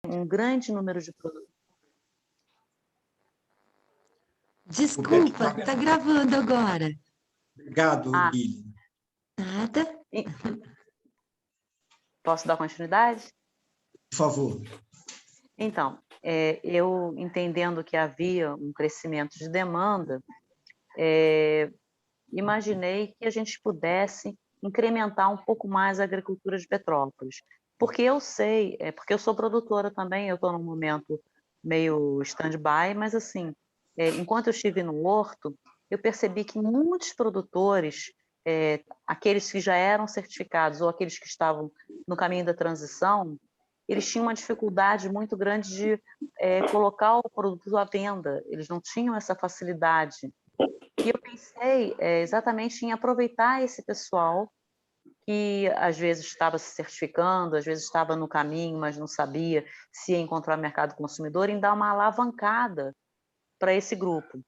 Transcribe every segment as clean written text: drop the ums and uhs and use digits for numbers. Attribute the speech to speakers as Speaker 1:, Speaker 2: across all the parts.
Speaker 1: um grande número de produtos.
Speaker 2: Desculpa, está gravando agora.
Speaker 3: Obrigado, Lili.
Speaker 2: Nada.
Speaker 1: Posso dar continuidade?
Speaker 3: Por favor.
Speaker 1: Então, eu entendendo que havia um crescimento de demanda, imaginei que a gente pudesse incrementar um pouco mais a agricultura de Petrópolis. Porque eu sei, porque eu sou produtora também, eu estou num momento meio stand-by, mas assim, enquanto eu estive no horto, eu percebi que muitos produtores, aqueles que já eram certificados ou aqueles que estavam no caminho da transição, eles tinham uma dificuldade muito grande de colocar o produto à venda, eles não tinham essa facilidade. E eu pensei exatamente em aproveitar esse pessoal que às vezes estava se certificando, às vezes estava no caminho, mas não sabia se ia encontrar mercado consumidor, em dar uma alavancada para esse grupo.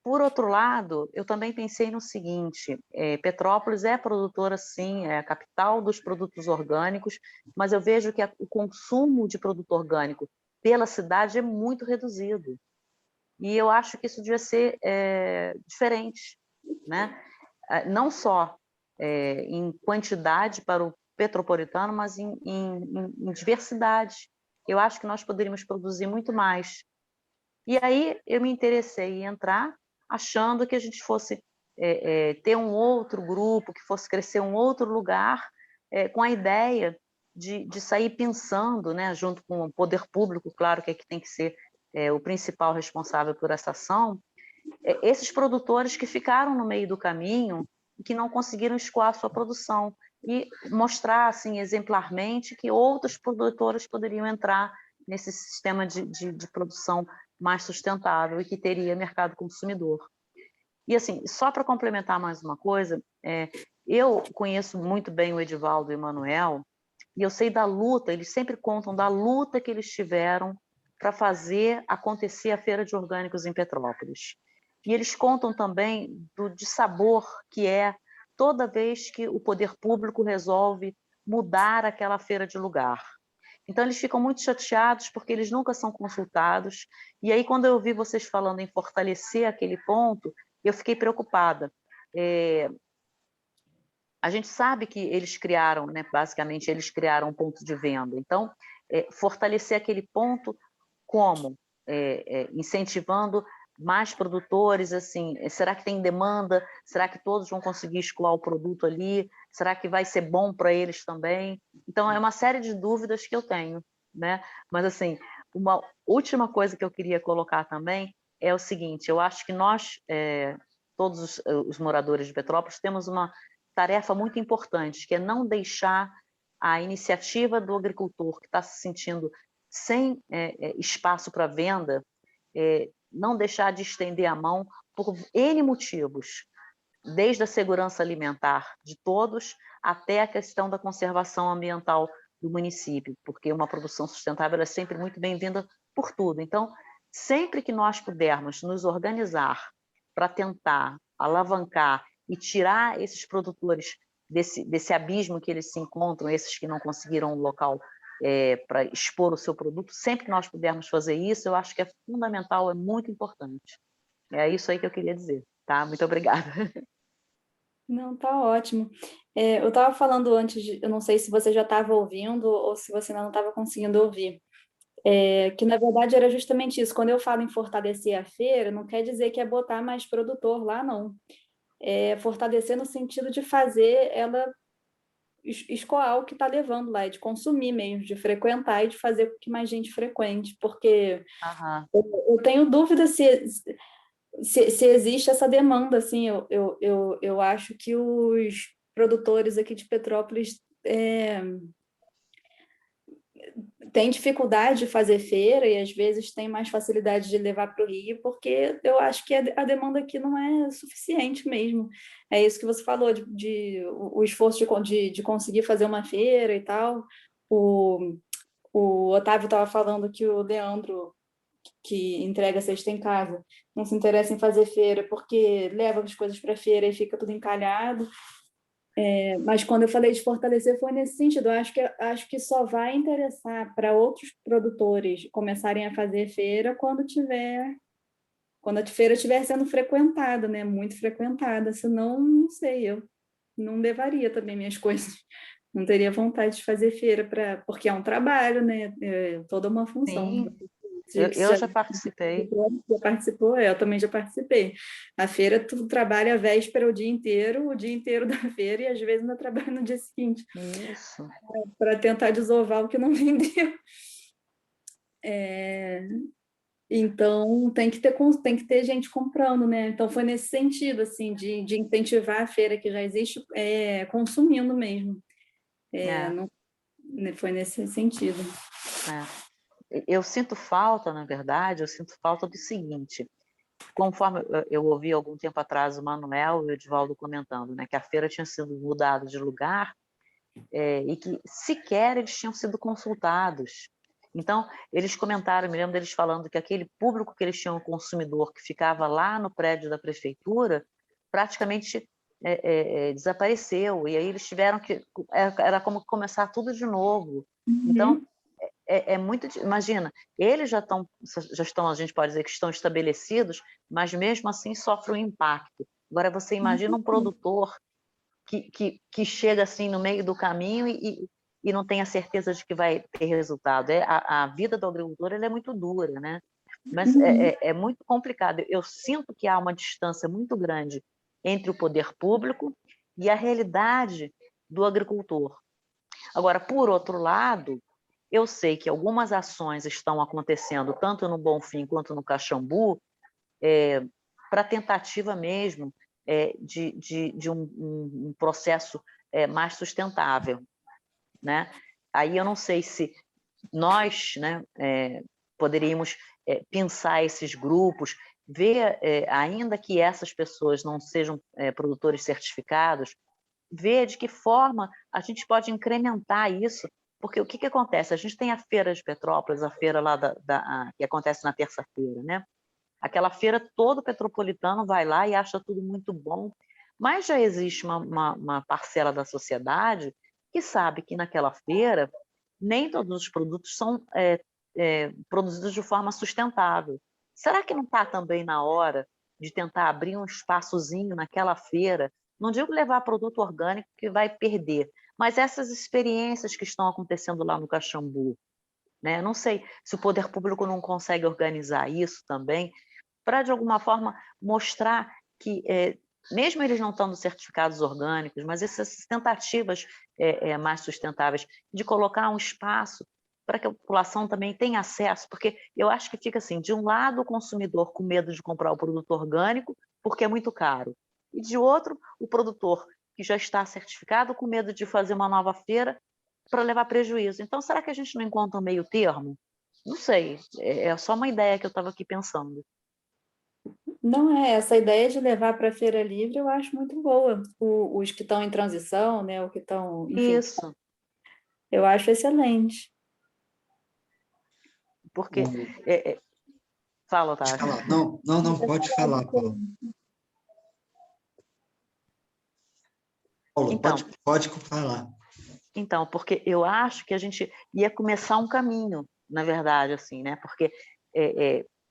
Speaker 1: Por outro lado, eu também pensei no seguinte, Petrópolis é produtora, sim, é a capital dos produtos orgânicos, mas eu vejo que o consumo de produto orgânico pela cidade é muito reduzido. E eu acho que isso devia ser diferente, né? Não só em quantidade para o petropolitano, mas em diversidade. Eu acho que nós poderíamos produzir muito mais. E aí eu me interessei em entrar, achando que a gente fosse ter um outro grupo, que fosse crescer um outro lugar, com a ideia de sair pensando, né, junto com o poder público, claro que tem que ser o principal responsável por essa ação, esses produtores que ficaram no meio do caminho e que não conseguiram escoar a sua produção e mostrar assim exemplarmente que outros produtores poderiam entrar nesse sistema de produção mais sustentável e que teria mercado consumidor. E assim, só para complementar mais uma coisa, eu conheço muito bem o Edivaldo e o Emanuel, e eu sei da luta, eles sempre contam da luta que eles tiveram para fazer acontecer a Feira de Orgânicos em Petrópolis. E eles contam também do dissabor que é toda vez que o poder público resolve mudar aquela feira de lugar. Então, eles ficam muito chateados porque eles nunca são consultados. E aí, quando eu ouvi vocês falando em fortalecer aquele ponto, eu fiquei preocupada. A gente sabe que eles criaram, né, basicamente, eles criaram um ponto de venda. Então, fortalecer aquele ponto como? Incentivando mais produtores, assim, será que tem demanda? Será que todos vão conseguir escoar o produto ali? Será que vai ser bom para eles também? Então, é uma série de dúvidas que eu tenho, né? Mas, assim, uma última coisa que eu queria colocar também é o seguinte, eu acho que nós, todos os moradores de Petrópolis, temos uma tarefa muito importante, que é não deixar a iniciativa do agricultor que está se sentindo sem espaço para venda, não deixar de estender a mão por N motivos, desde a segurança alimentar de todos até a questão da conservação ambiental do município, porque uma produção sustentável é sempre muito bem-vinda por tudo. Então, sempre que nós pudermos nos organizar para tentar alavancar e tirar esses produtores desse abismo que eles se encontram, esses que não conseguiram um local para expor o seu produto, sempre que nós pudermos fazer isso, eu acho que é fundamental, é muito importante. É isso aí que eu queria dizer, tá? Muito obrigada.
Speaker 4: Não, tá ótimo. Eu estava falando antes, eu não sei se você já estava ouvindo ou se você ainda não estava conseguindo ouvir, que na verdade era justamente isso. Quando eu falo em fortalecer a feira, não quer dizer que é botar mais produtor lá, não. É fortalecer no sentido de fazer ela escoar o que está levando lá, de consumir mesmo, de frequentar e de fazer com que mais gente frequente, porque eu tenho dúvida se existe essa demanda, assim, eu acho que os produtores aqui de Petrópolis têm dificuldade de fazer feira e às vezes têm mais facilidade de levar para o Rio, porque eu acho que a demanda aqui não é suficiente mesmo. É isso que você falou, o esforço de conseguir fazer uma feira e tal. O Otávio estava falando que o Leandro, que entrega cesta em casa, não se interessa em fazer feira porque leva as coisas para a feira e fica tudo encalhado. Mas quando eu falei de fortalecer foi nesse sentido. Eu acho que só vai interessar para outros produtores começarem a fazer feira quando a feira estiver sendo frequentada, né? Muito frequentada. Senão, não sei, eu não levaria também minhas coisas. Não teria vontade de fazer feira, porque é um trabalho, né? É toda uma função.
Speaker 1: Sim,
Speaker 4: Que
Speaker 1: eu já participei.
Speaker 4: já participou? Eu também já participei. A feira, tu trabalha a véspera o dia inteiro da feira, e às vezes ainda trabalha no dia seguinte,
Speaker 1: Isso.
Speaker 4: para tentar desovar o que não vendeu. Então, tem que ter gente comprando, né? Então, foi nesse sentido, assim, de incentivar a feira que já existe, consumindo mesmo.
Speaker 1: É,
Speaker 4: Não, né, foi nesse sentido.
Speaker 1: eu sinto falta, na verdade, eu sinto falta do seguinte, conforme eu ouvi algum tempo atrás o Manuel e o Edivaldo comentando, né, que a feira tinha sido mudada de lugar, e que sequer eles tinham sido consultados. Então, eles comentaram, me lembro deles falando que aquele público que eles tinham, consumidor, que ficava lá no prédio da prefeitura, praticamente desapareceu, e aí eles tiveram que... Era como começar tudo de novo. Então, é muito... Imagina, eles já estão, a gente pode dizer que estão estabelecidos, mas mesmo assim sofrem um impacto. Agora, você imagina um produtor que chega assim no meio do caminho e não tem a certeza de que vai ter resultado. A vida do agricultor ela é muito dura, né? Mas é muito complicado. Eu sinto que há uma distância muito grande entre o poder público e a realidade do agricultor. Agora, por outro lado, eu sei que algumas ações estão acontecendo, tanto no Bonfim quanto no Caxambu, para tentativa mesmo de um processo mais sustentável, né? Aí eu não sei se nós, né, poderíamos pensar esses grupos, ver, ainda que essas pessoas não sejam produtores certificados, ver de que forma a gente pode incrementar isso, porque o que acontece? A gente tem a Feira de Petrópolis, a feira lá que acontece na terça-feira, né? Aquela feira, todo petropolitano vai lá e acha tudo muito bom, mas já existe uma parcela da sociedade que sabe que naquela feira nem todos os produtos são produzidos de forma sustentável. Será que não está também na hora de tentar abrir um espaçozinho naquela feira? Não digo levar produto orgânico que vai perder, mas essas experiências que estão acontecendo lá no Caxambu, né? Não sei se o poder público não consegue organizar isso também, para, de alguma forma, mostrar que, mesmo eles não estando certificados orgânicos, mas essas tentativas mais sustentáveis, de colocar um espaço para que a população também tenha acesso, porque eu acho que fica assim, de um lado o consumidor com medo de comprar o produto orgânico, porque é muito caro, e de outro, o produtor que já está certificado com medo de fazer uma nova feira para levar prejuízo. Então, será que a gente não encontra um meio termo? Não sei, é só uma ideia que eu estava aqui pensando.
Speaker 4: Não essa ideia de levar para a feira livre, eu acho muito boa. Os que estão em transição, né, o que estão, enfim,
Speaker 1: Isso,
Speaker 4: eu acho excelente.
Speaker 1: porque... Fala,
Speaker 3: Pode
Speaker 1: Otávio.
Speaker 3: falar. Não, pode falar, Paulo. Paulo,
Speaker 1: Então,
Speaker 3: pode falar.
Speaker 1: então, porque eu acho que a gente ia começar um caminho, na verdade, assim, né? Porque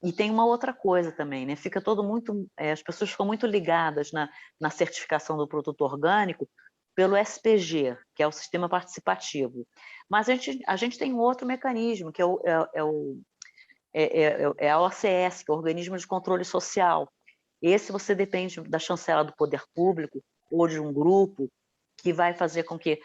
Speaker 1: e tem uma outra coisa também, né? Fica todo muito, as pessoas ficam muito ligadas na certificação do produto orgânico pelo SPG, que é o sistema participativo. Mas a gente tem um outro mecanismo, que é a OCS, que é o Organismo de Controle Social. Esse você depende da chancela do poder público ou de um grupo que vai fazer com que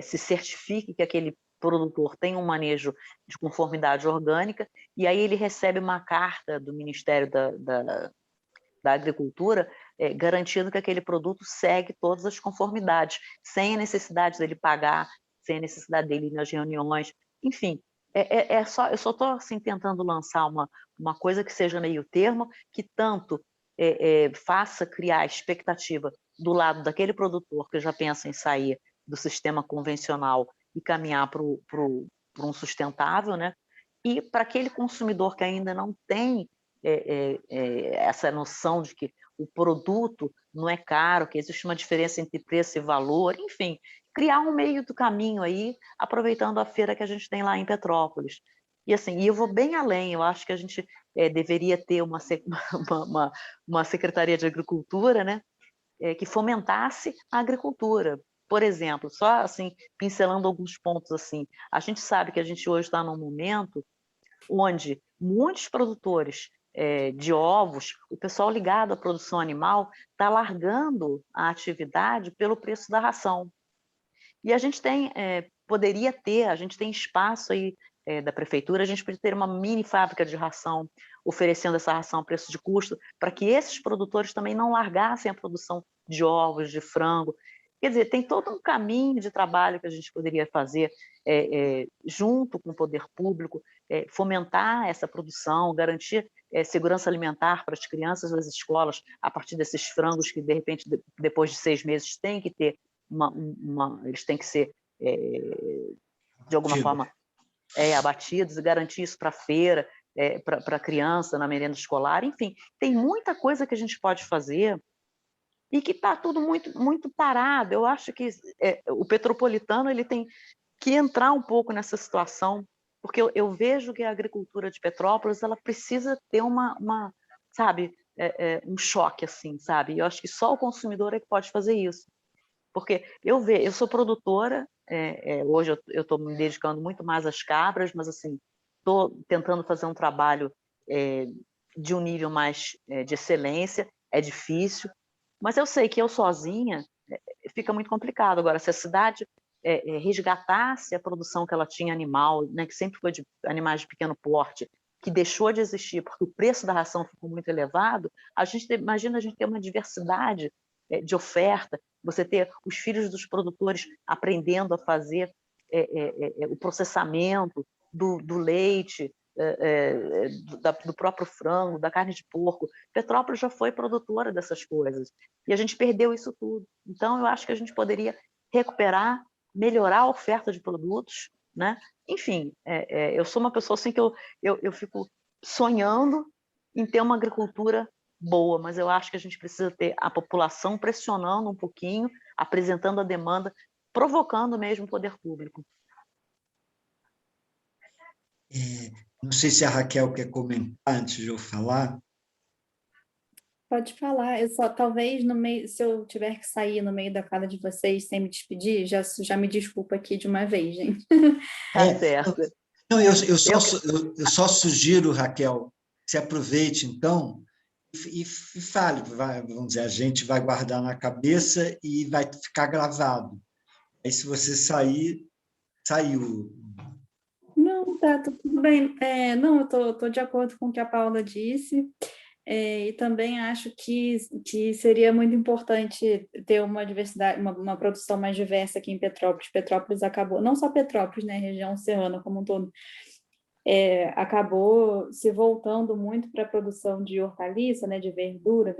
Speaker 1: se certifique que aquele produtor tem um manejo de conformidade orgânica, e aí ele recebe uma carta do Ministério da Agricultura garantindo que aquele produto segue todas as conformidades, sem a necessidade dele pagar, sem a necessidade dele ir nas reuniões, enfim. Eu só estou assim, tentando lançar uma coisa que seja meio termo, que tanto faça criar expectativa do lado daquele produtor que já pensa em sair do sistema convencional e caminhar para um sustentável, né? E para aquele consumidor que ainda não tem essa noção de que o produto não é caro, que existe uma diferença entre preço e valor, enfim, criar um meio do caminho aí, aproveitando a feira que a gente tem lá em Petrópolis. E assim, eu vou bem além, eu acho que a gente deveria ter uma Secretaria de Agricultura, né, que fomentasse a agricultura. Por exemplo, só assim, pincelando alguns pontos assim, a gente sabe que a gente hoje está num momento onde muitos produtores de ovos, o pessoal ligado à produção animal, está largando a atividade pelo preço da ração. E a gente poderia ter, a gente tem espaço aí da prefeitura, a gente poderia ter uma mini fábrica de ração, oferecendo essa ração a preço de custo, para que esses produtores também não largassem a produção de ovos, de frango. Quer dizer, tem todo um caminho de trabalho que a gente poderia fazer junto com o poder público, fomentar essa produção, garantir segurança alimentar para as crianças das escolas, a partir desses frangos que, de repente, depois de 6 meses, têm que ter eles têm que ser, de alguma forma, abatidos, e garantir isso para a feira, para a criança, na merenda escolar, enfim, tem muita coisa que a gente pode fazer e que está tudo muito, muito parado. Eu acho que o petropolitano ele tem que entrar um pouco nessa situação, porque eu vejo que a agricultura de Petrópolis ela precisa ter sabe, um choque, assim, sabe? E eu acho que só o consumidor é que pode fazer isso. Porque eu sou produtora, hoje eu estou me dedicando muito mais às cabras, mas assim, estou tentando fazer um trabalho de um nível mais de excelência, é difícil, mas eu sei que eu sozinha fica muito complicado. Agora, se a cidade resgatasse a produção que ela tinha animal, né, que sempre foi de animais de pequeno porte, que deixou de existir porque o preço da ração ficou muito elevado, imagina a gente ter uma diversidade de oferta, você ter os filhos dos produtores aprendendo a fazer o processamento do leite, do próprio frango, da carne de porco. Petrópolis já foi produtora dessas coisas e a gente perdeu isso tudo. Então, eu acho que a gente poderia recuperar, melhorar a oferta de produtos, né? Enfim, eu sou uma pessoa assim que eu fico sonhando em ter uma agricultura boa, mas eu acho que a gente precisa ter a população pressionando um pouquinho, apresentando a demanda, provocando mesmo o poder público.
Speaker 3: Não sei se a Raquel quer comentar antes de eu falar.
Speaker 4: Pode falar, eu só talvez no meio, se eu tiver que sair no meio da fala de vocês sem me despedir, já me desculpa aqui de uma vez, gente.
Speaker 1: Tá certo.
Speaker 3: Não, eu só sugiro, Raquel, se aproveite então e fale, vamos dizer, a gente vai guardar na cabeça e vai ficar gravado. Aí se você sair, saiu.
Speaker 4: Não, tá tudo bem. Não, eu tô de acordo com o que a Paula disse. E também acho que seria muito importante ter uma diversidade, uma produção mais diversa aqui em Petrópolis. Petrópolis acabou, não só Petrópolis, né, região serrana como um todo, acabou se voltando muito para a produção de hortaliça, né, de verdura,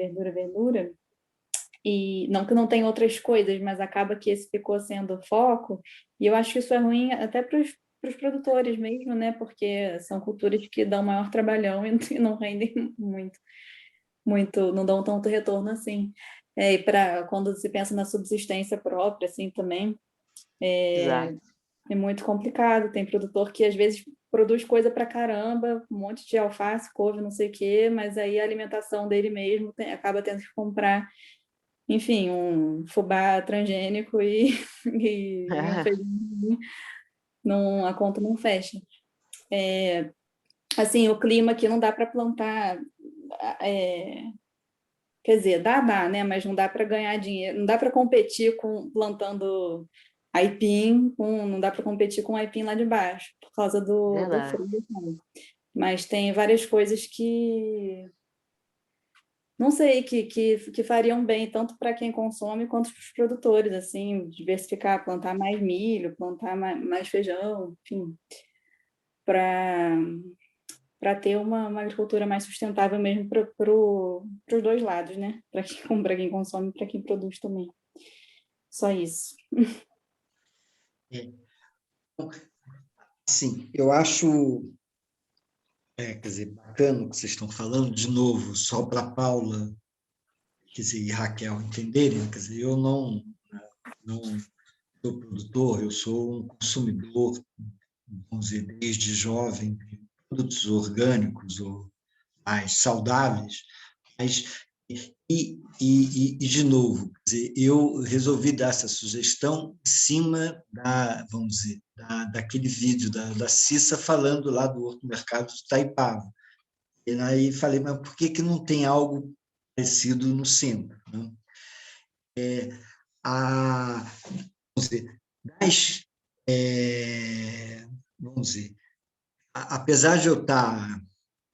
Speaker 4: e não que não tem outras coisas, mas acaba que esse ficou sendo o foco, e eu acho que isso é ruim até para os produtores mesmo, né, porque são culturas que dão maior trabalhão e não rendem muito, não dão tanto retorno assim. E para quando se pensa na subsistência própria, assim, também, é muito complicado. Tem produtor que às vezes produz coisa para caramba, um monte de alface, couve, não sei o quê, mas aí a alimentação dele mesmo acaba tendo que comprar, enfim, um fubá transgênico e um feijão, não, a conta não fecha. Assim, o clima aqui não dá para plantar, quer dizer, dá, né? Mas não dá para ganhar dinheiro, não dá para competir com plantando aipim, não dá para competir com aipim lá de baixo, por causa do frio. Mas tem várias coisas que não sei, que fariam bem, tanto para quem consome quanto para os produtores, assim, diversificar, plantar mais milho, plantar mais feijão, enfim, para ter uma agricultura mais sustentável mesmo para os dois lados, né? Para quem consome e para quem produz também. Só isso.
Speaker 3: Sim, eu acho quer dizer, bacana o que vocês estão falando, de novo, só para a Paula quer dizer, e Raquel entenderem, quer dizer, eu não sou produtor, eu sou um consumidor, vamos dizer, desde jovem, de produtos orgânicos ou mais saudáveis, mas, de novo, quer dizer, eu resolvi dar essa sugestão em cima vamos dizer, daquele vídeo da Cissa falando lá do Horto Mercado de Itaipava. E aí falei, mas por que não tem algo parecido no centro? Né? Vamos dizer, vamos dizer, apesar de eu estar,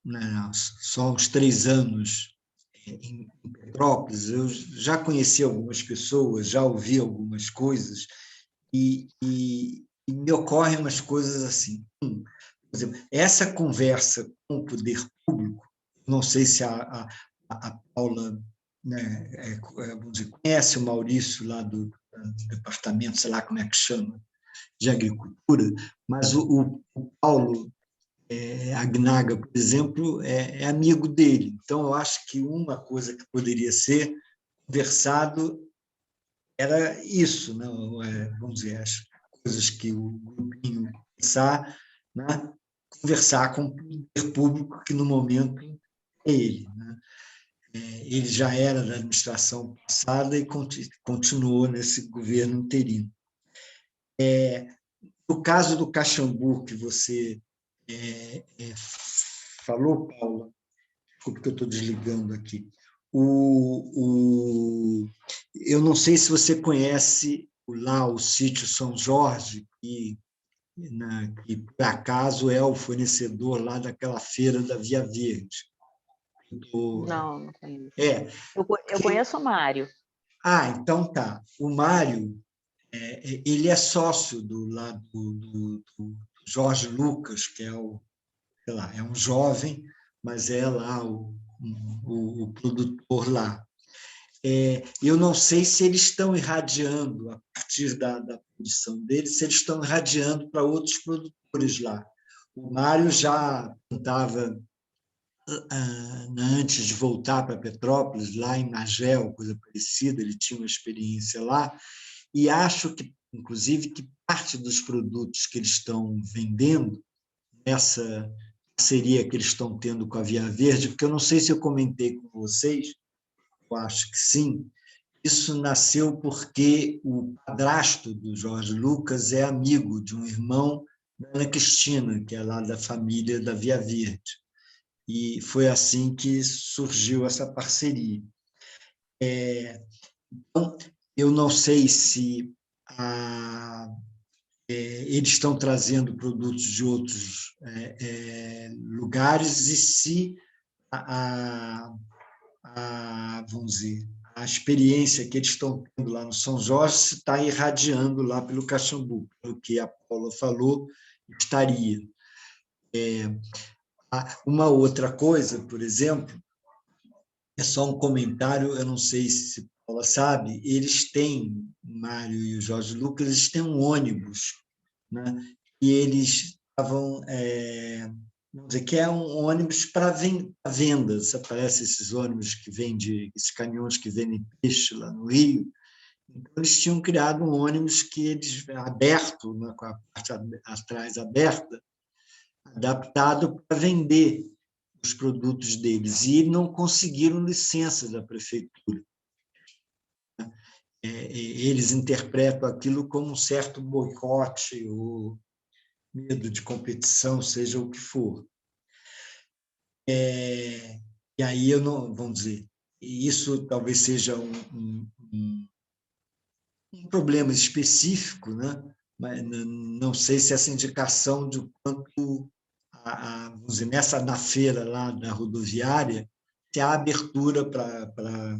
Speaker 3: né, só uns 3 anos em Petrópolis, eu já conheci algumas pessoas, já ouvi algumas coisas, e me ocorrem umas coisas assim. Por exemplo, essa conversa com o poder público, não sei se a Paula, né, vamos dizer, conhece o Maurício lá do departamento, sei lá como é que chama, de agricultura, mas o Paulo Agnaga, por exemplo, é amigo dele. Então, eu acho que uma coisa que poderia ser conversado era isso, né? Vamos dizer, as coisas que o grupinho pensar, né? Conversar com o poder público, que no momento é ele. Né? Ele já era da administração passada e continuou nesse governo interino. No caso do Caxambu, que você falou, Paula, desculpe que eu estou desligando aqui, eu não sei se você conhece lá o sítio São Jorge, que por acaso é o fornecedor lá daquela feira da Via Verde.
Speaker 1: Não conheço. Eu
Speaker 3: Que...
Speaker 1: conheço o Mário.
Speaker 3: Então tá. O Mário, ele é sócio do Jorge Lucas, que é sei lá, é um jovem, mas é lá o produtor lá. Eu não sei se eles estão irradiando, a partir da produção deles, se eles estão irradiando para outros produtores lá. O Mário já estava, antes de voltar para Petrópolis, lá em Magel, coisa parecida, ele tinha uma experiência lá, e acho que, inclusive, que parte dos produtos que eles estão vendendo, nessa parceria que eles estão tendo com a Via Verde, porque eu não sei se eu comentei com vocês, eu acho que sim, isso nasceu porque o padrasto do Jorge Lucas é amigo de um irmão da Ana Cristina, que é lá da família da Via Verde. E foi assim que surgiu essa parceria. Então, eu não sei se eles estão trazendo produtos de outros lugares e se vamos dizer, a experiência que eles estão tendo lá no São Jorge se está irradiando lá pelo Caxambu, pelo que a Paula falou, estaria. Uma outra coisa, por exemplo, é só um comentário, eu não sei se a Paula sabe, eles têm, o Mário e o Jorge Lucas, eles têm um ônibus, né? E eles estavam, vamos dizer, que é um ônibus para vendas, aparece esses ônibus que vendem, esses caminhões que vendem peixe lá no Rio. Então, eles tinham criado um ônibus que eles aberto, né, com a parte atrás aberta, adaptado para vender os produtos deles, e não conseguiram licença da prefeitura. Eles interpretam aquilo como um certo boicote ou medo de competição, seja o que for. E aí eu não, vamos dizer, isso talvez seja um problema específico, né? Mas não sei se essa indicação de quanto, vamos dizer, na feira lá da rodoviária, se há abertura para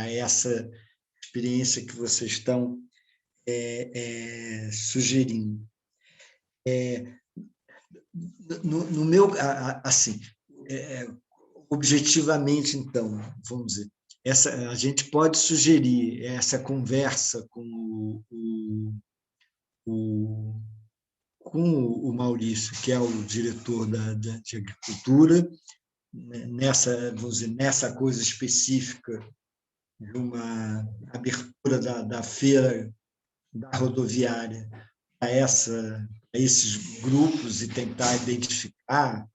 Speaker 3: essa experiência que vocês estão sugerindo. No meu, assim, objetivamente, então, vamos dizer, a gente pode sugerir essa conversa com o Maurício, que é o diretor de agricultura, vamos dizer, nessa coisa específica de uma abertura da feira da rodoviária a esses grupos e tentar identificar,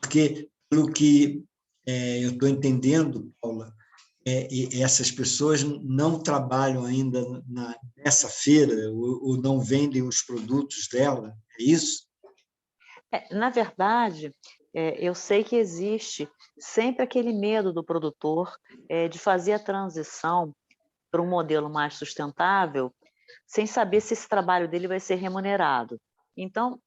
Speaker 3: porque, pelo que eu estou entendendo, Paula, essas pessoas não trabalham ainda nessa feira ou não vendem os produtos dela, é isso?
Speaker 1: Na verdade, eu sei que existe sempre aquele medo do produtor de fazer a transição para um modelo mais sustentável, sem saber se esse trabalho dele vai ser remunerado. Então,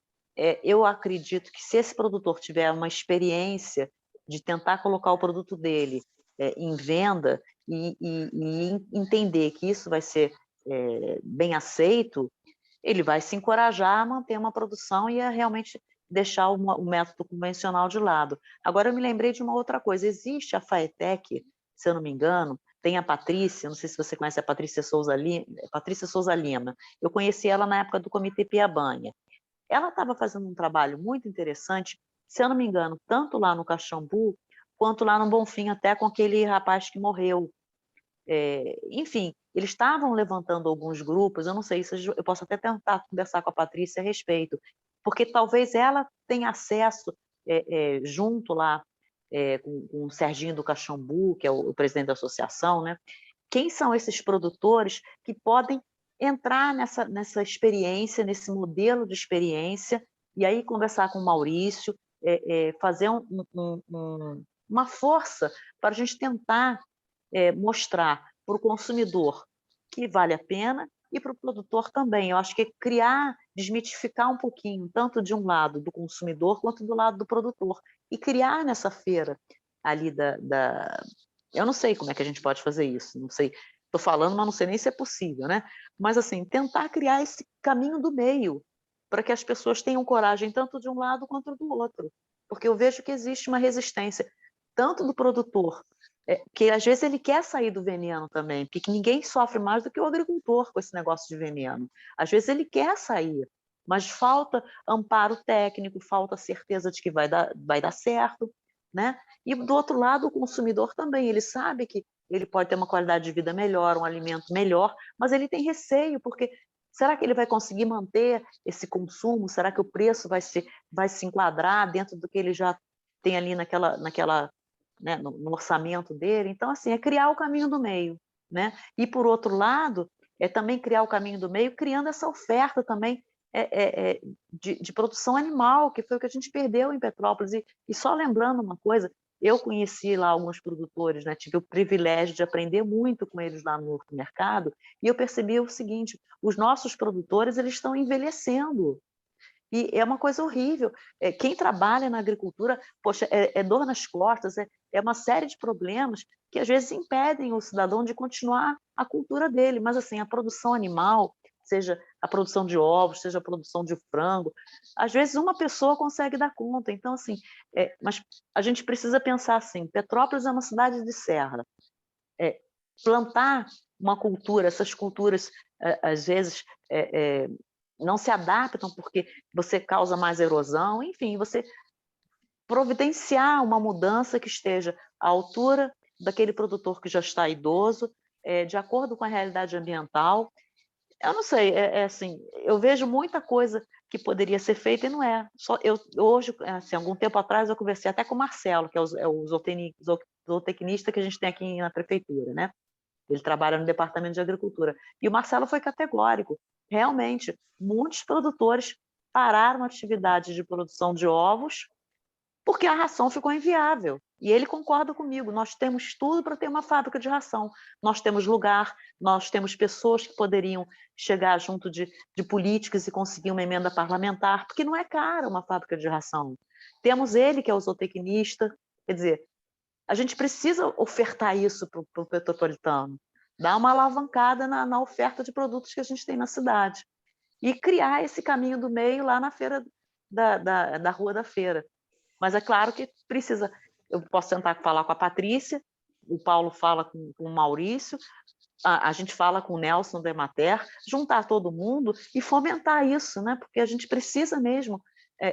Speaker 1: eu acredito que se esse produtor tiver uma experiência de tentar colocar o produto dele em venda e entender que isso vai ser bem aceito, ele vai se encorajar a manter uma produção e a realmente deixar o método convencional de lado. Agora, eu me lembrei de uma outra coisa. Existe a Faetec, se eu não me engano, tem a Patrícia, não sei se você conhece a Patrícia Souza Lima. Eu conheci ela na época do Comitê Piabanha. Ela estava fazendo um trabalho muito interessante, se eu não me engano, tanto lá no Caxambu, quanto lá no Bonfim, até com aquele rapaz que morreu. Enfim, eles estavam levantando alguns grupos, eu não sei se eu posso até tentar conversar com a Patrícia a respeito, porque talvez ela tenha acesso, junto lá com o Serginho do Caxambu, que é o presidente da associação, né? Quem são esses produtores que podem entrar nessa experiência, nesse modelo de experiência, e aí conversar com o Maurício, fazer uma força para a gente tentar mostrar para o consumidor que vale a pena e para o produtor também. Eu acho que desmitificar um pouquinho, tanto de um lado do consumidor quanto do lado do produtor, e criar nessa feira ali eu não sei como é que a gente pode fazer isso, não sei, estou falando, mas não sei nem se é possível, né? Mas, assim, tentar criar esse caminho do meio, para que as pessoas tenham coragem tanto de um lado quanto do outro, porque eu vejo que existe uma resistência, tanto do produtor, que às vezes ele quer sair do veneno também, porque ninguém sofre mais do que o agricultor com esse negócio de veneno. Às vezes ele quer sair, mas falta amparo técnico, falta certeza de que vai dar certo, né? E do outro lado, o consumidor também, ele sabe que ele pode ter uma qualidade de vida melhor, um alimento melhor, mas ele tem receio, porque será que ele vai conseguir manter esse consumo? Será que o preço vai se enquadrar dentro do que ele já tem ali né, no orçamento dele? Então, assim, é criar o caminho do meio, né? E, por outro lado, é também criar o caminho do meio, criando essa oferta também de produção animal, que foi o que a gente perdeu em Petrópolis. E só lembrando uma coisa, eu conheci lá alguns produtores, né? Tive o privilégio de aprender muito com eles lá no mercado, e eu percebi o seguinte: os nossos produtores, eles estão envelhecendo. E é uma coisa horrível. Quem trabalha na agricultura, poxa, é dor nas costas, é uma série de problemas que às vezes impedem o cidadão de continuar a cultura dele. Mas, assim, a produção animal, seja a produção de ovos, seja a produção de frango, às vezes uma pessoa consegue dar conta. Então, assim, mas a gente precisa pensar assim: Petrópolis é uma cidade de serra. Plantar uma cultura, essas culturas, às vezes, não se adaptam porque você causa mais erosão, enfim, você providenciar uma mudança que esteja à altura daquele produtor que já está idoso, de acordo com a realidade ambiental. Eu não sei, assim, eu vejo muita coisa que poderia ser feita e não é. Hoje, assim, algum tempo atrás, eu conversei até com o Marcelo, que é o zootecnista que a gente tem aqui na prefeitura, né? Ele trabalha no Departamento de Agricultura. E o Marcelo foi categórico. Realmente, muitos produtores pararam a atividade de produção de ovos porque a ração ficou inviável. E ele concorda comigo, nós temos tudo para ter uma fábrica de ração. Nós temos lugar, nós temos pessoas que poderiam chegar junto de políticos e conseguir uma emenda parlamentar, porque não é cara uma fábrica de ração. Temos ele, que é o zootecnista, quer dizer, a gente precisa ofertar isso para o petropolitano, dar uma alavancada na oferta de produtos que a gente tem na cidade e criar esse caminho do meio lá na feira da Rua da Feira. Mas é claro que precisa, eu posso tentar falar com a Patrícia, o Paulo fala com o Maurício, a gente fala com o Nelson da Emater, juntar todo mundo e fomentar isso, né? Porque a gente precisa mesmo,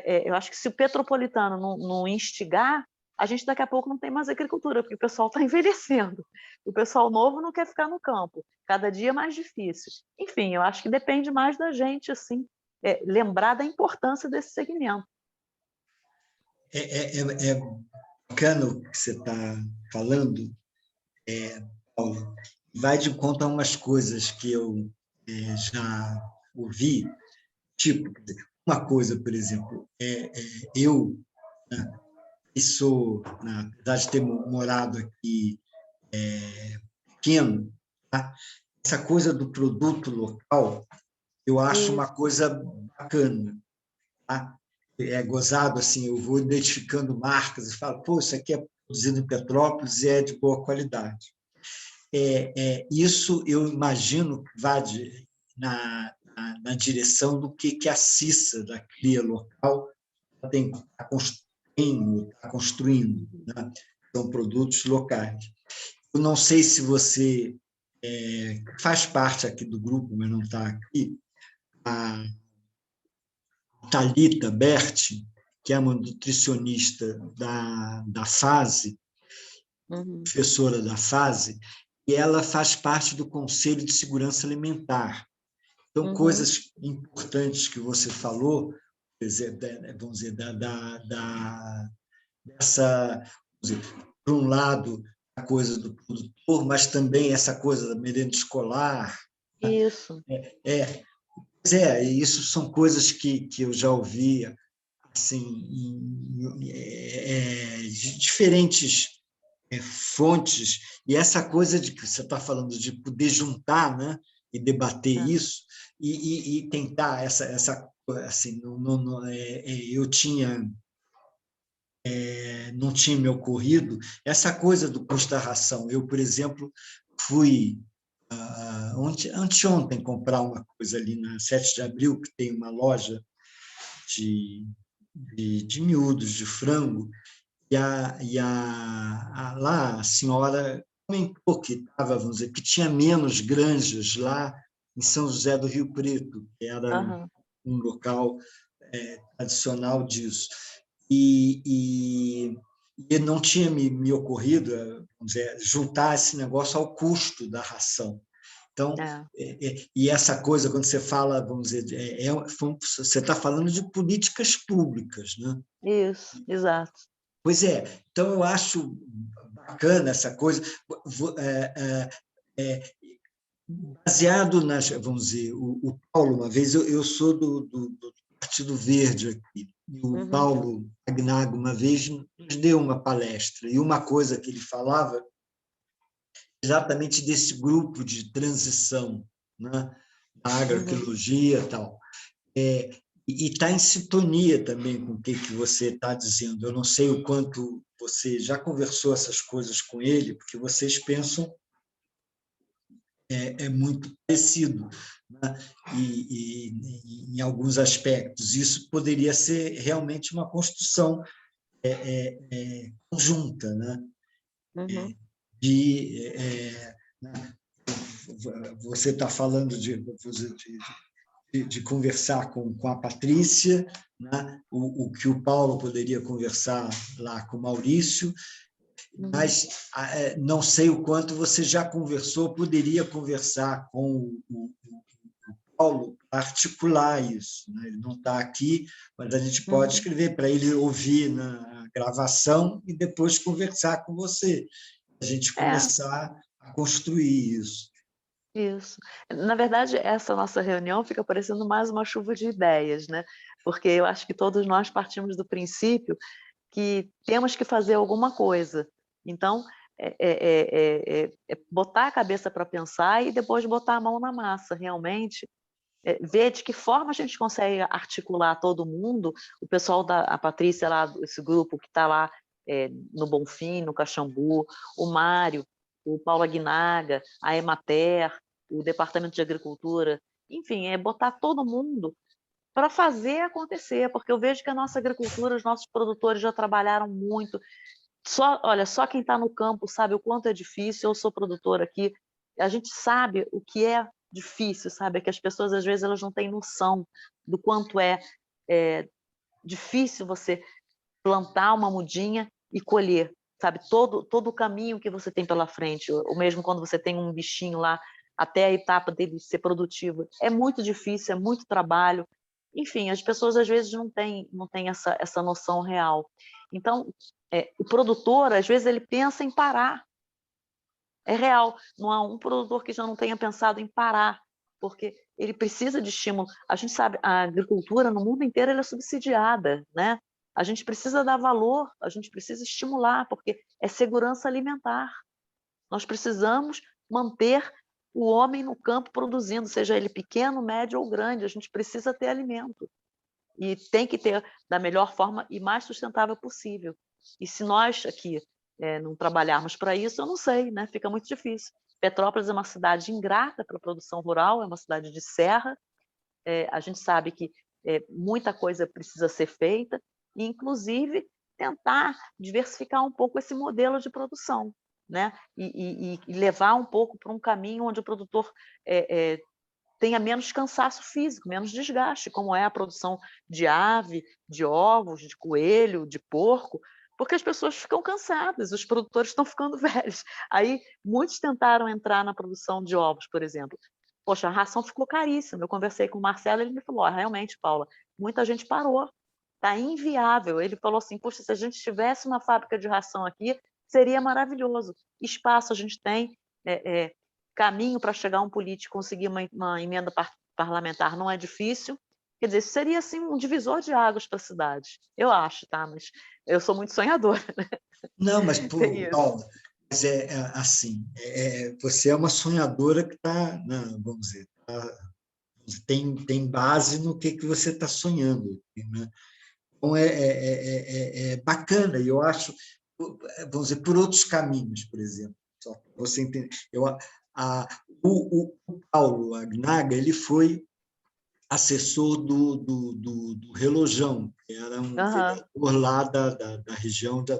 Speaker 1: eu acho que se o petropolitano não instigar a gente daqui a pouco não tem mais agricultura, porque o pessoal está envelhecendo. O pessoal novo não quer ficar no campo. Cada dia é mais difícil. Enfim, eu acho que depende mais da gente, assim, lembrar da importância desse segmento.
Speaker 3: É bacana o que você está falando, Paulo. Vai de conta a umas coisas que eu já ouvi, tipo, uma coisa, por exemplo, eu, né, sou, né, apesar de ter morado aqui pequeno, tá? Essa coisa do produto local, eu acho uma coisa bacana, tá? É gozado, assim, eu vou identificando marcas e falo, pô, isso aqui é produzido em Petrópolis e é de boa qualidade. Isso eu imagino que vá na direção do que a CISA, da cria local, está construindo, né? São produtos locais. Eu não sei se você faz parte aqui do grupo, mas não está aqui, a Thalita Berti, que é uma nutricionista da FASE, professora da FASE, e ela faz parte do Conselho de Segurança Alimentar. Então, coisas importantes que você falou, vamos dizer, dessa, por um lado, a coisa do produtor, mas também essa coisa da merenda escolar.
Speaker 1: Isso.
Speaker 3: Isso são coisas que eu já ouvi assim, de diferentes fontes, e essa coisa de que você está falando de poder juntar, né, e debater isso, e tentar essa assim, eu não tinha me ocorrido essa coisa do custo da ração. Eu, por exemplo, fui anteontem comprar uma coisa ali na 7 de Abril, que tem uma loja de miúdos de frango, lá a senhora comentou que estava, vamos dizer, que tinha menos granjas lá em São José do Rio Preto, que era um local tradicional disso. E não tinha me ocorrido, vamos dizer, juntar esse negócio ao custo da ração. Então, e essa coisa, quando você fala, vamos dizer, você está falando de políticas públicas, né?
Speaker 1: Isso, exato.
Speaker 3: Pois é, então eu acho bacana essa coisa, baseado nas, vamos dizer, o Paulo, uma vez, eu sou do Partido Verde aqui, e o Paulo Agnago, uma vez, nos deu uma palestra, e uma coisa que ele falava, exatamente desse grupo de transição, né, da agroecologia e tal, e está em sintonia também com o que você está dizendo. Eu não sei o quanto você já conversou essas coisas com ele, porque vocês pensam muito parecido, né? E em alguns aspectos. Isso poderia ser realmente uma construção conjunta, né? Você está falando de conversar com a Patrícia, né? O que o Paulo poderia conversar lá com o Maurício, mas não sei o quanto você já conversou, poderia conversar com o Paulo para articular isso, né? Ele não está aqui, mas a gente pode escrever para ele ouvir na gravação e depois conversar com você, a gente começar a construir isso.
Speaker 1: Isso. Na verdade, essa nossa reunião fica parecendo mais uma chuva de ideias, né? Porque eu acho que todos nós partimos do princípio que temos que fazer alguma coisa. Então, botar a cabeça para pensar e depois botar a mão na massa, realmente. Ver de que forma a gente consegue articular todo mundo, o pessoal a Patrícia, lá, esse grupo que está lá no Bonfim, no Caxambu, o Mário, o Paulo Aguinaga, a Emater, o Departamento de Agricultura, enfim, botar todo mundo para fazer acontecer, porque eu vejo que a nossa agricultura, os nossos produtores já trabalharam muito. Olha, só quem está no campo sabe o quanto é difícil. Eu sou produtora aqui, a gente sabe o que é difícil, sabe? É que as pessoas, às vezes, elas não têm noção do quanto é difícil você plantar uma mudinha e colher, sabe? Todo o caminho que você tem pela frente, ou mesmo quando você tem um bichinho lá, até a etapa dele ser produtivo. É muito difícil, é muito trabalho. Enfim, as pessoas às vezes não têm essa noção real. Então, o produtor, às vezes, ele pensa em parar. É real, não há um produtor que já não tenha pensado em parar, porque ele precisa de estímulo. A gente sabe, a agricultura no mundo inteiro ela é subsidiada, né? A gente precisa dar valor, a gente precisa estimular, porque é segurança alimentar. Nós precisamos manter o homem no campo produzindo, seja ele pequeno, médio ou grande, a gente precisa ter alimento. E tem que ter da melhor forma e mais sustentável possível. E se nós aqui não trabalharmos para isso, eu não sei, né? Fica muito difícil. Petrópolis é uma cidade ingrata para a produção rural, é uma cidade de serra, a gente sabe que muita coisa precisa ser feita, e inclusive tentar diversificar um pouco esse modelo de produção, né? E levar um pouco para um caminho onde o produtor tenha menos cansaço físico, menos desgaste, como é a produção de ave, de ovos, de coelho, de porco, porque as pessoas ficam cansadas, os produtores estão ficando velhos. Aí muitos tentaram entrar na produção de ovos, por exemplo. Poxa, a ração ficou caríssima. Eu conversei com o Marcelo, ele me falou, realmente, Paula, muita gente parou, está inviável. Ele falou assim, poxa, se a gente tivesse uma fábrica de ração aqui, seria maravilhoso. Espaço a gente tem, caminho para chegar um político conseguir uma emenda parlamentar não é difícil. Quer dizer, isso seria assim, um divisor de águas para a cidade. Eu acho, tá? Mas eu sou muito sonhadora. Né?
Speaker 3: Não, mas,
Speaker 1: Tem isso.
Speaker 3: Paula, mas assim, você é uma sonhadora que está, vamos dizer, tem base no que você está sonhando. Né? Então, é bacana, e eu acho, vamos dizer, por outros caminhos, por exemplo. Só para você entender. O Paulo Agnaga, ele foi assessor do Relojão, que era um vereador lá da região de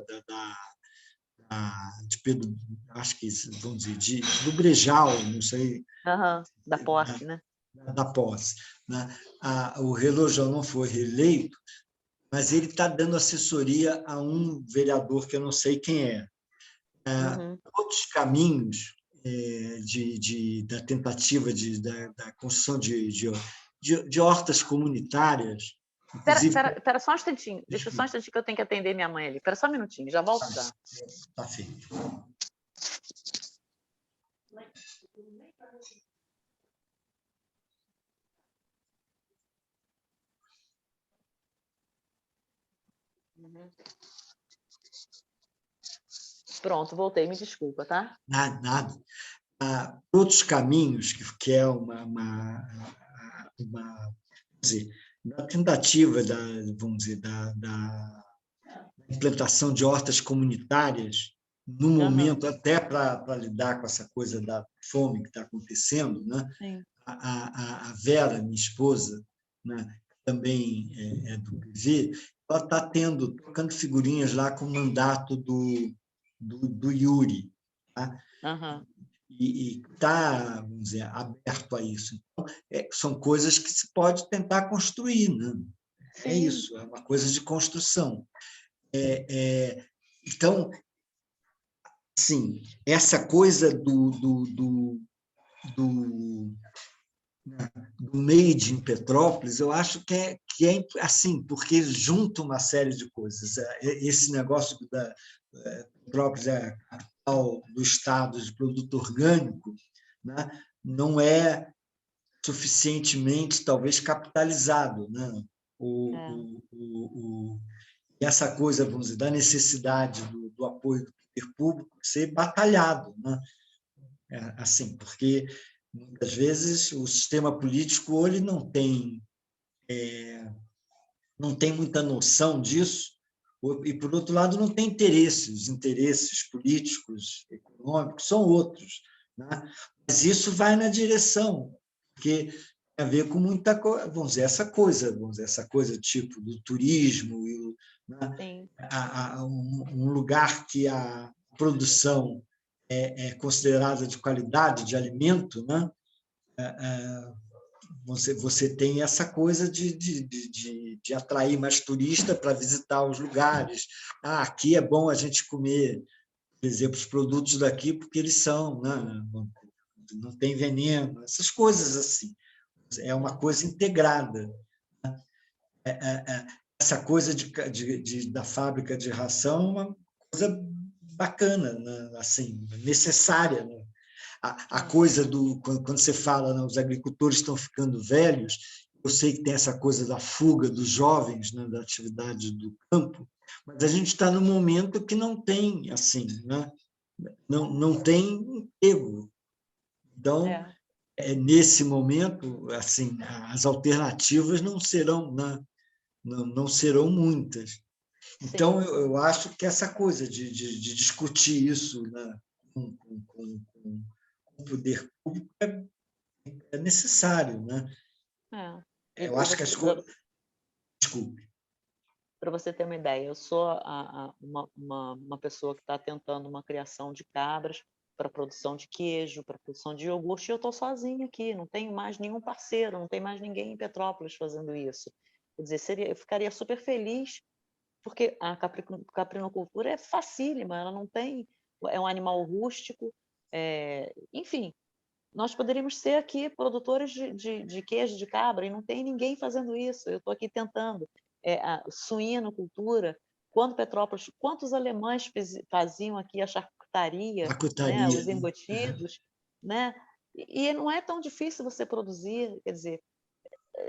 Speaker 3: Pedro, acho que, vamos dizer, do Brejal, não sei.
Speaker 1: Da posse, né?
Speaker 3: Da posse. Né? O Relojão não foi reeleito, mas ele está dando assessoria a um vereador que eu não sei quem é. Outros caminhos da tentativa da construção de hortas comunitárias.
Speaker 1: Espera só um instantinho. Deixa só um instantinho que eu tenho que atender minha mãe ali. Espera só um minutinho, já volto já.
Speaker 3: Tá feito.
Speaker 1: Pronto, voltei, me desculpa, tá?
Speaker 3: Nada. Outros caminhos, que é dizer, da tentativa vamos dizer, da implantação de hortas comunitárias, no momento, até para lidar com essa coisa da fome que está acontecendo, né? A Vera, minha esposa, né, também é do PV, ela está tocando figurinhas lá com o mandato do Yuri, tá? E está, vamos dizer, aberto a isso. Então, são coisas que se pode tentar construir, né? É isso, é uma coisa de construção. Então, sim, essa coisa do Made in Petrópolis, eu acho que é assim, porque junta uma série de coisas. Esse negócio da Petrópolis é a capital do estado de produto orgânico, né? Não é suficientemente, talvez, capitalizado. Né? E essa coisa, vamos dizer, da necessidade do apoio do poder público ser batalhado. Né? Assim, porque muitas vezes o sistema político ou ele não tem muita noção disso, e, por outro lado, não tem interesse. Os interesses políticos, econômicos, são outros. Né? Mas isso vai na direção, porque tem a ver com muita coisa, vamos dizer, essa coisa tipo do turismo, né? Um lugar que a produção é considerada de qualidade de alimento, né? você tem essa coisa de atrair mais turista para visitar os lugares. Aqui é bom a gente comer, por exemplo, os produtos daqui, porque eles são, né? Não tem veneno, essas coisas assim. É uma coisa integrada. Essa coisa da fábrica de ração é uma coisa bacana, né? Assim, necessária, né? A coisa quando você fala, né, os agricultores estão ficando velhos, eu sei que tem essa coisa da fuga dos jovens, né, da atividade do campo, mas a gente está num momento que não tem assim, né? Não tem emprego. Então, nesse momento, assim, as alternativas não serão, né? Não serão muitas. Então, eu acho que essa coisa de discutir isso, né, com o poder público é necessário, né? Eu acho que as coisas... Desculpe.
Speaker 1: Para você ter uma ideia, eu sou uma pessoa que está tentando uma criação de cabras para produção de queijo, para produção de iogurte, e eu estou sozinha aqui, não tenho mais nenhum parceiro, não tem mais ninguém em Petrópolis fazendo isso. Quer dizer, eu ficaria super feliz, porque a caprinocultura é facílima, ela não tem... É um animal rústico, enfim, nós poderíamos ser aqui produtores de queijo de cabra e não tem ninguém fazendo isso. Eu estou aqui tentando. A suinocultura, quando Petrópolis, quantos alemães faziam aqui a charcutaria, né? Os
Speaker 3: Né?
Speaker 1: embutidos, né? E não é tão difícil você produzir, quer dizer,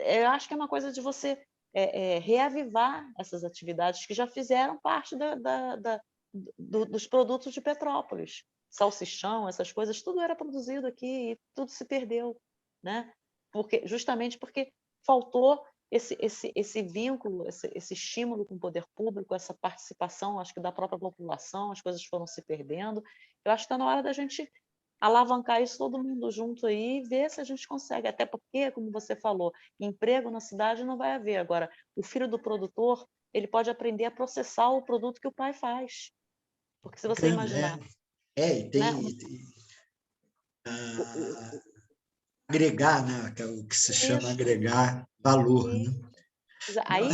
Speaker 1: eu acho que é uma coisa de você reavivar essas atividades que já fizeram parte dos produtos de Petrópolis. Salsichão, essas coisas, tudo era produzido aqui e tudo se perdeu, né? Justamente porque faltou esse vínculo, esse estímulo com o poder público, essa participação, acho que da própria população, as coisas foram se perdendo. Eu acho que está na hora da gente alavancar isso todo mundo junto aí e ver se a gente consegue, até porque, como você falou, emprego na cidade não vai haver. Agora, o filho do produtor, ele pode aprender a processar o produto que o pai faz. Porque se você imaginar...
Speaker 3: E tem...
Speaker 1: Né?
Speaker 3: Agregar, né? O que se chama agregar valor, né?
Speaker 1: Aí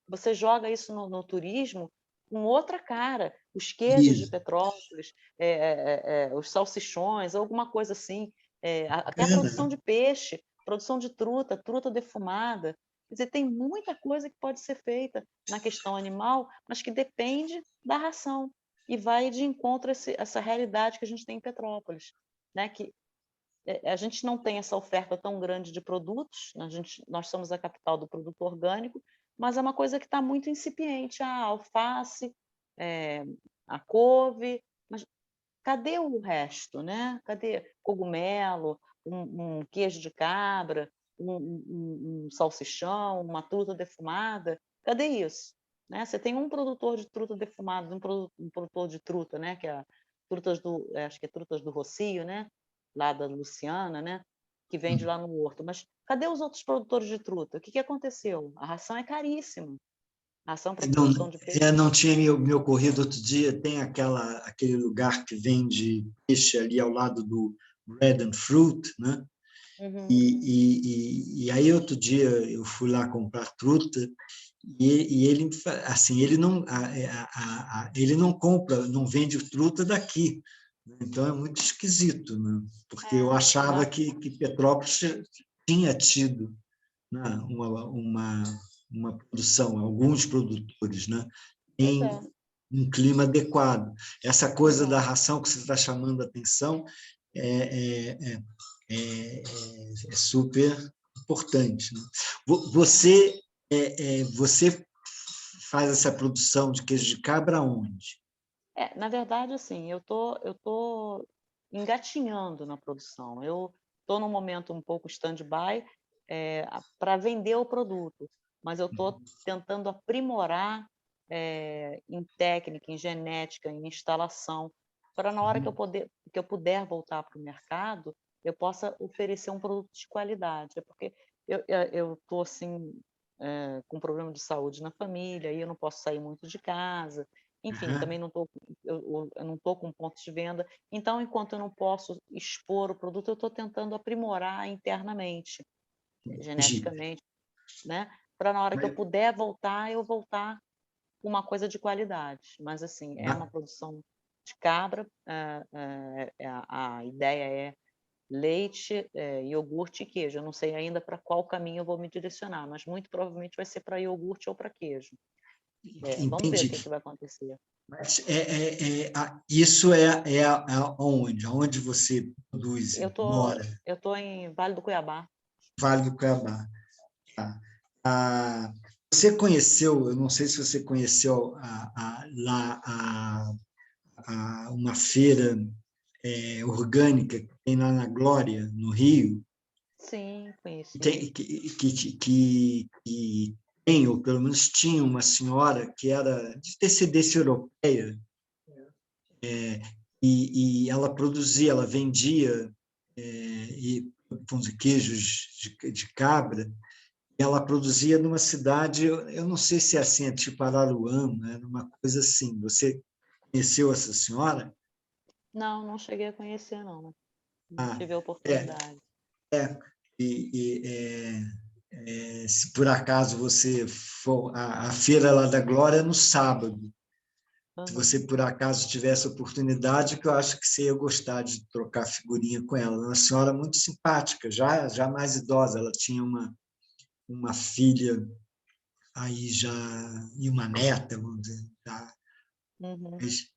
Speaker 1: você joga isso no turismo com outra cara. Os queijos de
Speaker 3: Isso.
Speaker 1: Petrópolis, os salsichões, alguma coisa assim. Até a
Speaker 3: Bacana,
Speaker 1: produção de peixe, produção de truta defumada. Quer dizer, tem muita coisa que pode ser feita na questão animal, mas que depende da ração e vai de encontro a essa realidade que a gente tem em Petrópolis, né? Que a gente não tem essa oferta tão grande de produtos, nós somos a capital do produto orgânico, mas é uma coisa que está muito incipiente. A alface, a couve, mas cadê o resto, né? Cadê cogumelo, um queijo de cabra, um salsichão, uma truta defumada? Cadê isso? Né? Você tem um produtor de truta defumada, um produtor de truta, né? Que é acho que é Trutas do Rocio, né? Lá da Luciana, né? Que vende lá no Horto. Mas cadê os outros produtores de truta? O que aconteceu? A ração é caríssima. A ração para produção de peixe.
Speaker 3: Não tinha me ocorrido outro dia, tem aquele lugar que vende peixe ali ao lado do Bread and Fruit, né?
Speaker 1: Uhum.
Speaker 3: E aí outro dia eu fui lá comprar truta e ele assim ele não compra, não vende truta daqui, então é muito esquisito, né? Porque eu achava que Petrópolis tinha tido, né, uma produção, alguns produtores, né, em um clima adequado. Essa coisa da ração que você está chamando a atenção é super importante, né? Você faz essa produção de queijo de cabra onde?
Speaker 1: Na verdade, assim, eu tô engatinhando na produção. Eu estou num momento um pouco stand-by para vender o produto, mas eu estou tentando aprimorar em técnica, em genética, em instalação, para na hora que eu puder voltar para o mercado, eu possa oferecer um produto de qualidade. É porque eu estou assim com problema de saúde na família, e eu não posso sair muito de casa. Enfim, também eu não estou com pontos de venda. Então, enquanto eu não posso expor o produto, eu estou tentando aprimorar internamente. geneticamente, né? Para na hora que eu puder voltar, eu voltar com uma coisa de qualidade. Mas, assim, é uma produção de cabra, a ideia é leite, iogurte e queijo. Eu não sei ainda para qual caminho eu vou me direcionar, mas muito provavelmente vai ser para iogurte ou para queijo. Vamos ver o que vai acontecer.
Speaker 3: Mas isso é aonde? Aonde você produz, mora?
Speaker 1: Eu tô em Vale do Cuiabá.
Speaker 3: Vale do Cuiabá. Tá. Você conheceu, eu não sei se você conheceu lá uma feira orgânica que tem lá na Glória, no Rio,
Speaker 1: Sim, conheci.
Speaker 3: que tem, ou pelo menos tinha uma senhora que era de descendência europeia, e ela produzia, ela vendia vamos dizer, queijos de cabra, e ela produzia numa cidade, eu não sei se é assim, é tipo Araruama, era uma coisa assim. Você conheceu essa senhora?
Speaker 1: Não, não cheguei a conhecer, não. Não
Speaker 3: Ah,
Speaker 1: tive a oportunidade.
Speaker 3: se por acaso você for, a feira lá da Glória é no sábado. Se você, por acaso, tivesse oportunidade, que eu acho que você ia gostar de trocar figurinha com ela. Uma senhora muito simpática, já mais idosa. Ela tinha uma filha aí já e uma neta, vamos dizer. Já, mas,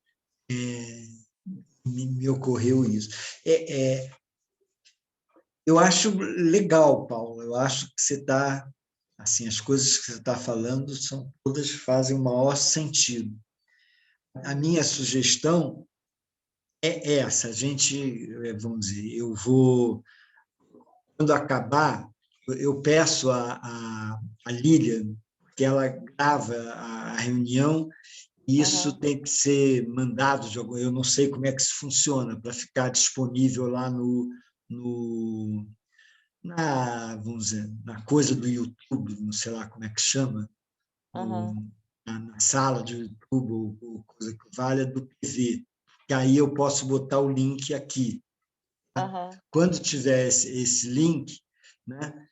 Speaker 3: me ocorreu isso. Eu acho legal, Paulo. Eu acho que você está, assim, as coisas que você está falando são todas fazem o maior sentido. A minha sugestão é essa. A gente, vamos dizer, eu vou, quando acabar, eu peço a Lilian que ela grava a reunião. E isso tem que ser mandado de algum, eu não sei como é que isso funciona, para ficar disponível lá vamos dizer, na coisa do YouTube, não sei lá como é que chama, na sala de YouTube, ou coisa que valha, do TV, que aí eu posso botar o link aqui. Quando tiver esse link, né,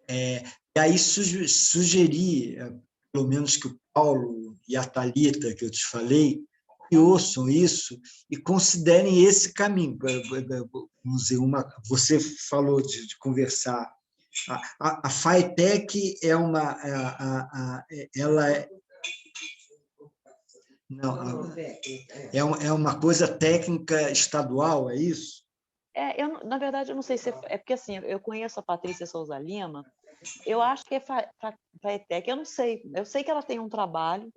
Speaker 3: e aí sugerir, pelo menos que o Paulo e a Thalita, que eu te falei, que ouçam isso e considerem esse caminho. Vamos dizer, você falou de conversar. A FATEC é uma... ela não, é uma coisa técnica estadual, é isso?
Speaker 1: Na verdade, eu não sei se é porque assim, eu conheço a Patrícia Souza Lima, eu acho que é FATEC, eu não sei. Eu sei que ela tem um trabalho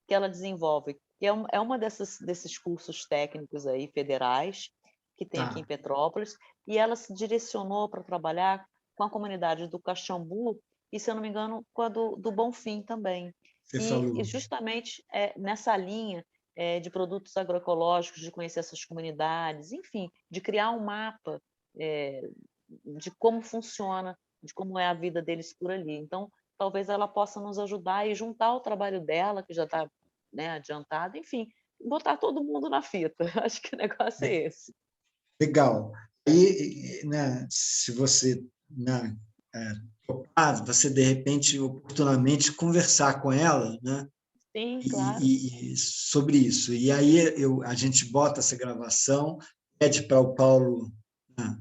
Speaker 1: que ela desenvolve, que é uma desses cursos técnicos aí federais que tem aqui em Petrópolis, e ela se direcionou para trabalhar com a comunidade do Caxambu e, se eu não me engano, com a do Bonfim também. E justamente nessa linha de produtos agroecológicos, de conhecer essas comunidades, enfim, de criar um mapa de como funciona, de como é a vida deles por ali. Então, talvez ela possa nos ajudar e juntar o trabalho dela, que já está, né, adiantado, enfim, botar todo mundo na fita. Acho que o negócio é esse.
Speaker 3: Legal. E, né, se você, né, topar, você, de repente, oportunamente, conversar com ela, né?
Speaker 1: Sim, claro.
Speaker 3: E sobre isso. E aí a gente bota essa gravação, pede para o Paulo, né,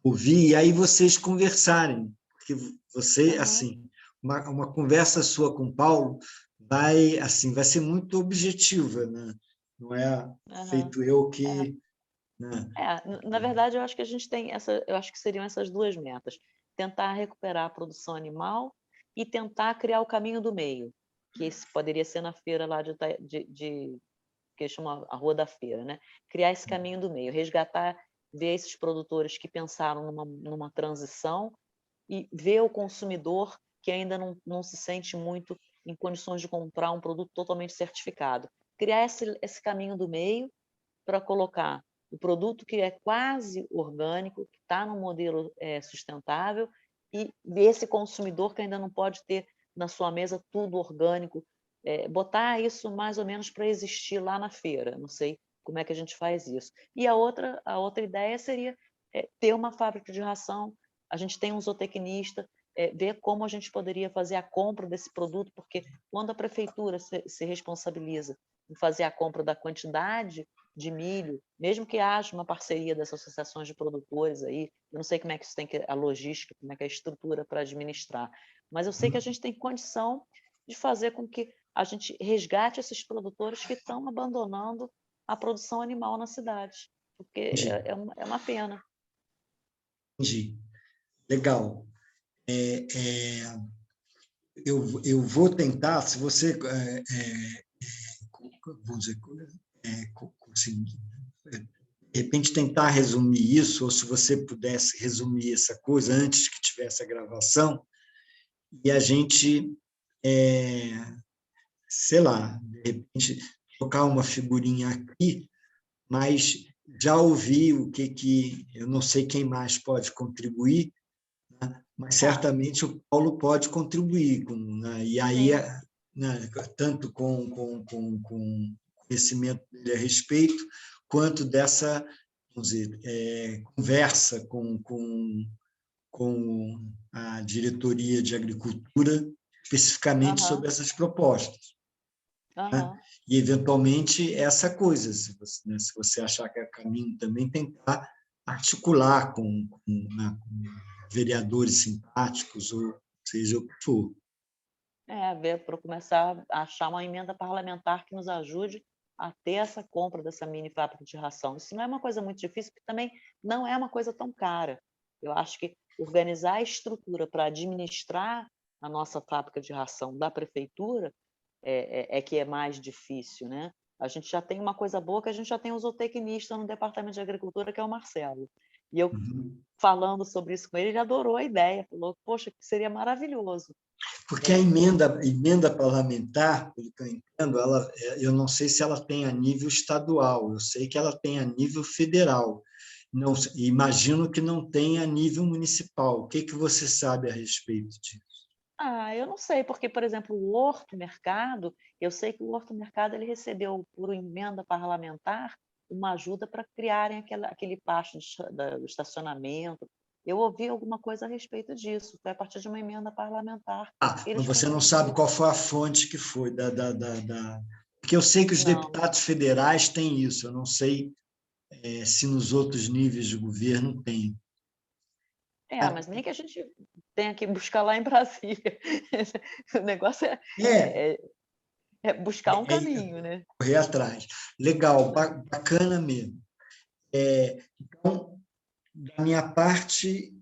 Speaker 3: ouvir, e aí vocês conversarem. Porque você, assim, uma conversa sua com o Paulo vai ser muito objetiva, né? Não é feito eu que... Né?
Speaker 1: Na verdade, eu acho que a gente tem eu acho que seriam essas duas metas: tentar recuperar a produção animal e tentar criar o caminho do meio, que esse poderia ser na feira lá que chama a Rua da Feira, né? Criar esse caminho do meio, resgatar, ver esses produtores que pensaram numa transição e ver o consumidor que ainda não se sente muito em condições de comprar um produto totalmente certificado. Criar esse caminho do meio para colocar o produto que é quase orgânico, que está num modelo sustentável, e esse consumidor que ainda não pode ter na sua mesa tudo orgânico, botar isso mais ou menos para existir lá na feira. Não sei como é que a gente faz isso. E a outra ideia seria ter uma fábrica de ração. A gente tem um zootecnista, ver como a gente poderia fazer a compra desse produto, porque quando a prefeitura se responsabiliza em fazer a compra da quantidade de milho, mesmo que haja uma parceria das associações de produtores aí, eu não sei como é que isso tem que, a logística, como é que é a estrutura para administrar, mas eu sei que a gente tem condição de fazer com que a gente resgate esses produtores que estão abandonando a produção animal na cidade, porque
Speaker 3: Entendi.
Speaker 1: é uma pena.
Speaker 3: Entendi. Legal. Eu vou tentar, se você, vamos dizer, conseguir, de repente, tentar resumir isso, ou se você pudesse resumir essa coisa antes que tivesse a gravação, e a gente, sei lá, de repente, tocar uma figurinha aqui, mas já ouvi o que eu não sei quem mais pode contribuir, né? Mas certamente o Paulo pode contribuir, né? E aí, né, tanto com conhecimento dele a respeito, quanto dessa, vamos dizer, conversa com a diretoria de agricultura, especificamente
Speaker 1: Aham,
Speaker 3: sobre essas propostas, né?
Speaker 1: aham.
Speaker 3: E, eventualmente, essa coisa, se você achar que é caminho também, tentar articular né, com vereadores simpáticos, ou seja o que for.
Speaker 1: Ver para começar a achar uma emenda parlamentar que nos ajude a ter essa compra dessa mini fábrica de ração. Isso não é uma coisa muito difícil, porque também não é uma coisa tão cara. Eu acho que organizar a estrutura para administrar a nossa fábrica de ração da prefeitura é que é mais difícil, né? A gente já tem uma coisa boa, que a gente já tem um zootecnista no Departamento de Agricultura, que é o Marcelo. E eu,
Speaker 3: Uhum.
Speaker 1: falando sobre isso com ele, ele adorou a ideia, falou, poxa, que seria maravilhoso.
Speaker 3: Porque a emenda parlamentar, pelo que eu entendo, eu não sei se ela tem a nível estadual, eu sei que ela tem a nível federal. Não, imagino que não tenha a nível municipal. O que você sabe a respeito disso?
Speaker 1: Eu não sei, porque, por exemplo, o Horto Mercado, eu sei que o Horto Mercado ele recebeu, por emenda parlamentar, uma ajuda para criarem aquele pátio do estacionamento. Eu ouvi alguma coisa a respeito disso, foi a partir de uma emenda parlamentar.
Speaker 3: Mas
Speaker 1: Eles
Speaker 3: você não sabe
Speaker 1: conseguiram.
Speaker 3: qual foi a fonte que foi Porque eu sei que os
Speaker 1: Não,
Speaker 3: deputados federais têm isso, eu não sei se nos outros níveis de governo tem.
Speaker 1: mas nem que a gente tenha que buscar lá em Brasília. O negócio
Speaker 3: É,
Speaker 1: é, é buscar um caminho, né?
Speaker 3: correr atrás. Legal, bacana mesmo. Então, da minha parte,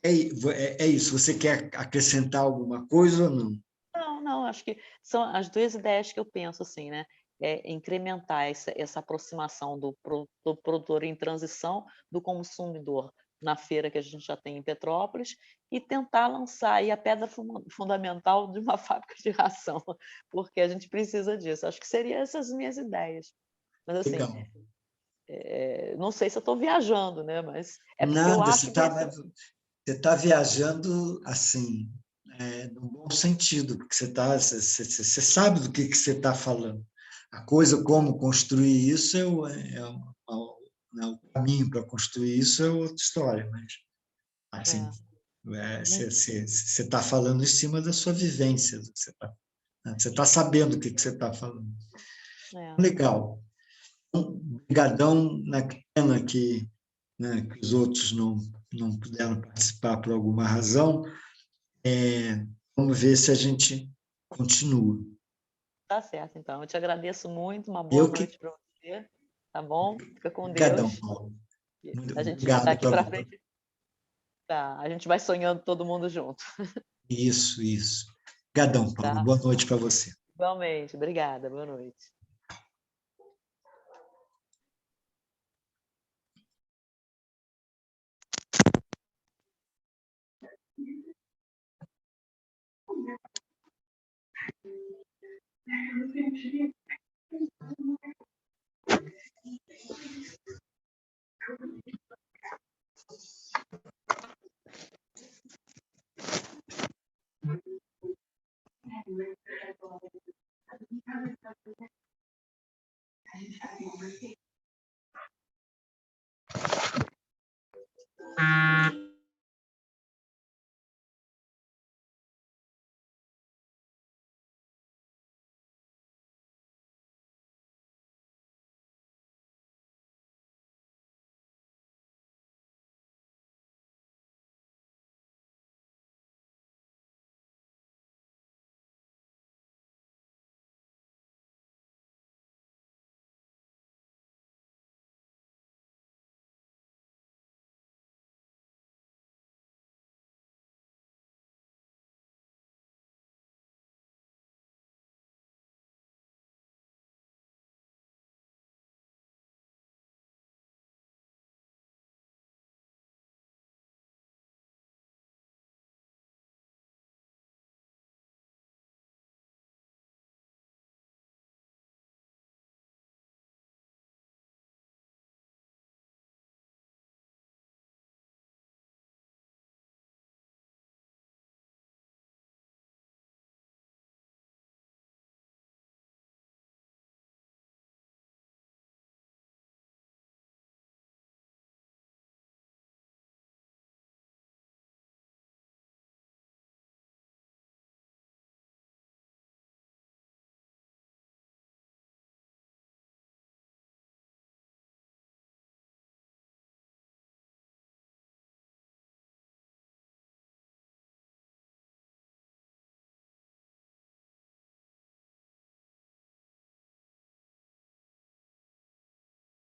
Speaker 3: é isso. Você quer acrescentar alguma coisa ou não?
Speaker 1: Não, não, acho que são as 2 ideias que eu penso, assim, né, incrementar essa aproximação do produtor em transição, do consumidor na feira que a gente já tem em Petrópolis, e tentar lançar aí a pedra fundamental de uma fábrica de ração, porque a gente precisa disso. Acho que seriam essas minhas ideias. Mas, assim,
Speaker 3: Legal.
Speaker 1: não sei se eu estou viajando, né, mas é porque eu
Speaker 3: Nada,
Speaker 1: acho que vai ser.
Speaker 3: você tá viajando assim, no bom sentido, porque você sabe do que você está falando. A coisa como construir isso o caminho para construir isso é outra história, mas assim,
Speaker 1: É,
Speaker 3: você está falando em cima da sua vivência, você tá sabendo o que você está falando.
Speaker 1: é.
Speaker 3: Legal. Obrigadão na pena né, que os outros não puderam participar por alguma razão. Vamos ver se a gente continua.
Speaker 1: Tá certo, então. Eu te agradeço muito, uma boa
Speaker 3: Eu que
Speaker 1: noite para você, tá bom? Fica com
Speaker 3: Obrigadão,
Speaker 1: Deus.
Speaker 3: Paulo. Muito
Speaker 1: A gente
Speaker 3: obrigado
Speaker 1: daqui
Speaker 3: para
Speaker 1: para
Speaker 3: você.
Speaker 1: frente, tá, a gente vai sonhando todo mundo junto,
Speaker 3: Isso, isso. Obrigadão, Paulo.
Speaker 1: tá?
Speaker 3: Boa noite para você.
Speaker 1: Igualmente. Obrigada, boa noite.